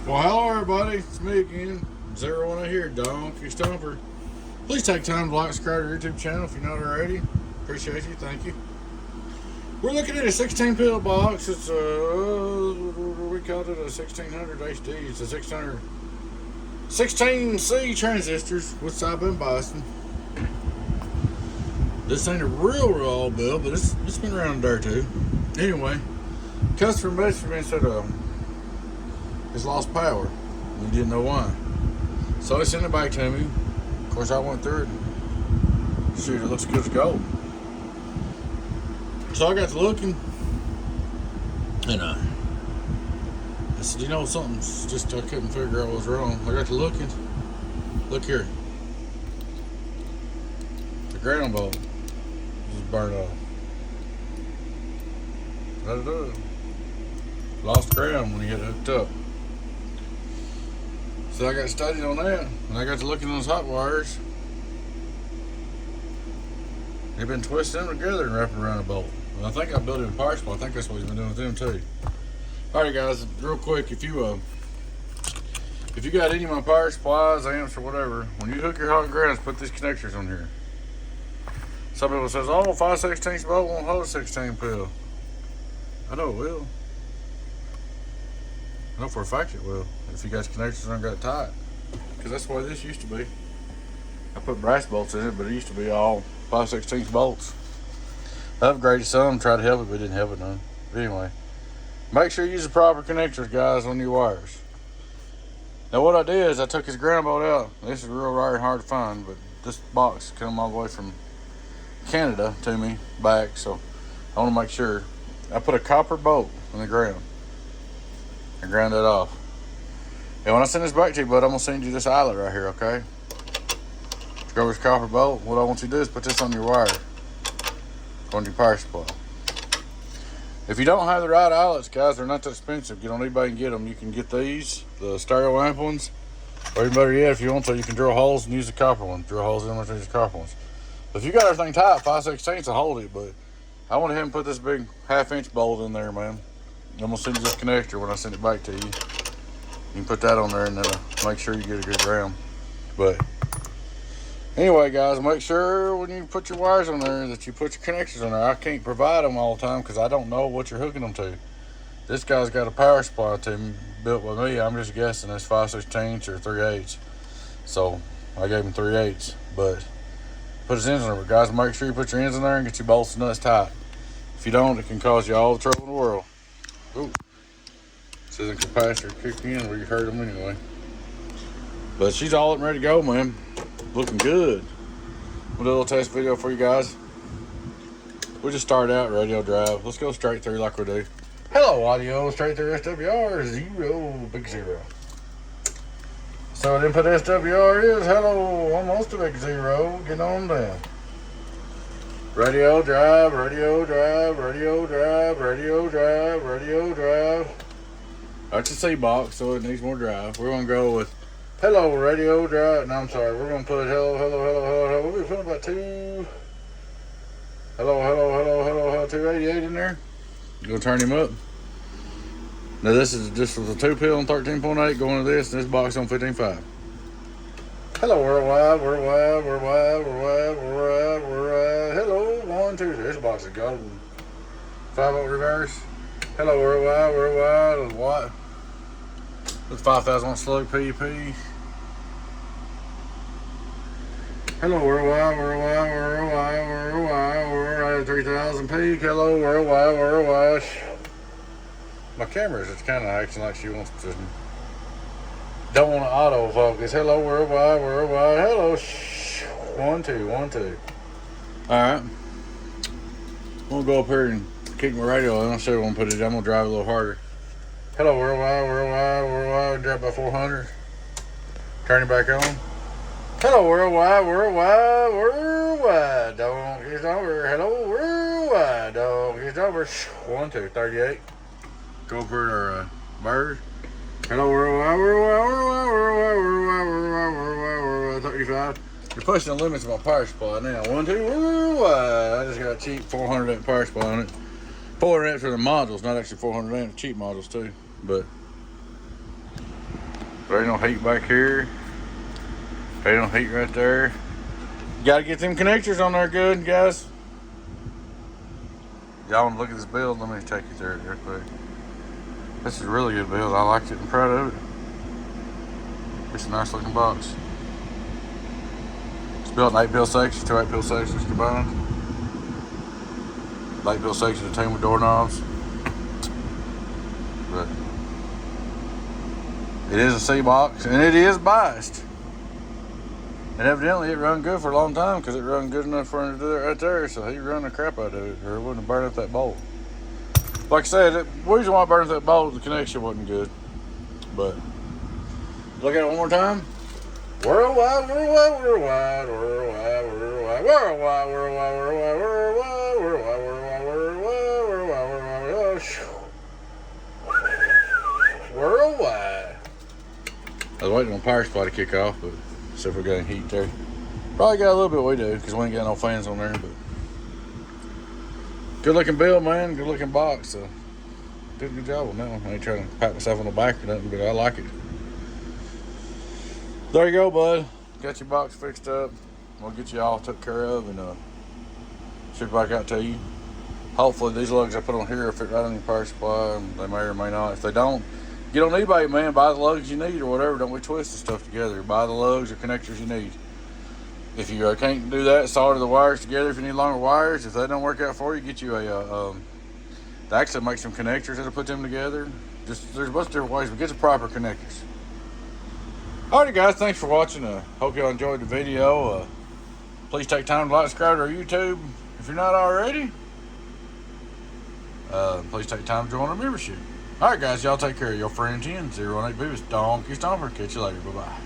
Well, hello everybody, it's me again, 01 here, Donkey Stomper. Please take time to like, subscribe to our YouTube channel if you're not already. Appreciate you, thank you. We're looking at a 16-pill box. It's we called it a 1600 HD. It's a 600 16C transistors, which I've been busting. This ain't a real old bill, but it's been around there too. Anyway, customer messaged me and said it's lost power. And he didn't know why. So he sent it back to me. Of course, I went through it. Shoot, it looks good as gold. So I got to looking, and I said, you know, something's just, I couldn't figure out what was wrong. I got to looking. Look here. The ground bolt was burnt off. Lost ground when you get hooked up. So I got studied on that, and I got to looking at those hot wires. They've been twisting them together and wrapping around a bolt. And I think I built it in power supply. I think that's what he's been doing with them too. Alright guys, real quick, if you got any of my power supplies, amps, or whatever, when you hook your hot grounds, put these connectors on here. Some people says, oh, 5/16 bolt won't hold a 16 pill. I know it will. I know for a fact it will, if you got connectors and got tight. Because that's the way this used to be. I put brass bolts in it, but it used to be all 5/16 bolts. I upgraded some, tried to help it, but it didn't help it none. But anyway, make sure you use the proper connectors, guys, on your wires. Now what I did is I took his ground bolt out. This is real rare and hard to find, but this box come all the way from Canada to me back, so I want to make sure. I put a copper bolt in the ground and ground that off. And when I send this back to you, bud, I'm gonna send you this eyelet right here, okay? To go with this copper bolt, what I want you to do is put this on your wire, on your power supply. If you don't have the right eyelets, guys, they're not that expensive. Get on eBay and get them. You can get these, the stereo amp ones, or even better yet, if you want to, you can drill holes and use the copper one. Drill holes in them and use the copper ones. But if you got everything tight, 5/16 will hold it, but I went ahead and put this big 1/2-inch bolt in there, man. I'm gonna send you this connector when I send it back to you. You can put that on there and then make sure you get a good ground. But anyway, guys, make sure when you put your wires on there that you put your connectors on there. I can't provide them all the time because I don't know what you're hooking them to. This guy's got a power supply to him built with me. I'm just guessing it's 5/16 or 3/8. So I gave him 3/8, but put his ends on there. But guys, make sure you put your ends in there and get your bolts and nuts tight. If you don't, it can cause you all the trouble in the world. Ooh. This isn't capacitor kick in where you heard them anyway. But she's all up and ready to go, man. Looking good. We'll do a little test video for you guys. We'll just start out radio drive. Let's go straight through like we do. Hello, audio, straight through SWR, 0, big 0. So input SWR is hello, almost a big 0. Get on down. Radio drive, radio drive, radio drive, radio drive, radio drive. That's a C box, so it needs more drive. We're gonna go with hello, radio drive. No, I'm sorry. We're gonna put hello, hello, hello, hello, hello. We're putting about 2. Hello, hello, hello, hello, hello. 288 in there. You're gonna turn him up. Now this is just with a 2-pill on 13.8 going to this, and this box on 15.5. Hello, worldwide, worldwide, worldwide, worldwide, worldwide, worldwide. Hello, 1, 2, 3. This box is golden. 5-volt reverse. Hello, worldwide, worldwide, what? With 5,000 slug PEP. Hello, worldwide, worldwide, worldwide, worldwide, worldwide, 3,000 peak. Hello, worldwide, worldwide. My camera is kind of acting like she wants to. Don't want to autofocus. Hello, worldwide, worldwide. Hello, 1, 2, 1, 2. All right. I'm gonna go up here and kick my radio in. I'll show you when I put it. I'm gonna drive a little harder. Hello, worldwide, worldwide, worldwide. Drive by 400. Turn it back on. Hello, worldwide, worldwide, worldwide. Don't get over. Hello, worldwide. Don't get over. 1, 2, 38. Go for our bird. Hello, worldwide, worldwide, worldwide, worldwide, worldwide, worldwide, worldwide, worldwide, 35. You're pushing the limits of my power supply now. 1, 2, worldwide. I just got a cheap 400 amp power supply on it. 400 amps for the modules, not actually 400 amp cheap modules too. But There ain't no heat back here. There ain't no heat right there. You gotta get them connectors on there good, guys. Y'all want to look at this build? Let me take you through it real quick. This is a really good build. I liked it and proud of it. It's a nice looking box. It's built in 8-pill sections, 2 8-pill sections combined. 8-pill sections are 10 with doorknobs. But it is a C box and it is biased. And evidently it run good for a long time because it run good enough for him to do it right there. So he run the crap out of it or it wouldn't have burned up that bolt. Like I said, the reason why it burned up that bolt, the connection wasn't good. But look at it one more time. Worldwide, worldwide, worldwide, worldwide, worldwide, worldwide, worldwide, worldwide, worldwide, worldwide, worldwide, worldwide, worldwide. I was waiting on power supply to kick off, but see if we got any heat there. Probably got a little bit we do, because we ain't got no fans on there, but good looking build, man. Good looking box. So did a good job on that one. I ain't trying to pat myself on the back or nothing, but I like it. There you go, bud. Got your box fixed up. We'll get you all took care of and ship back out to you. Hopefully these lugs I put on here will fit right on your power supply, and they may or may not. If they don't, get on eBay, man. Buy the lugs you need or whatever. Don't be twisting stuff together. Buy the lugs or connectors you need. If you can't do that, solder the wires together. If you need longer wires, if that don't work out for you, get you a they actually make some connectors that'll put them together. Just there's a bunch of different ways, but get the proper connectors. Alrighty, guys, thanks for watching. Hope y'all enjoyed the video. Please take time to like, subscribe to our YouTube if you're not already. Please take time to join our membership. Alright, guys, y'all take care of your friend 10-018 Donkey Stomper. Catch you later. Bye-bye.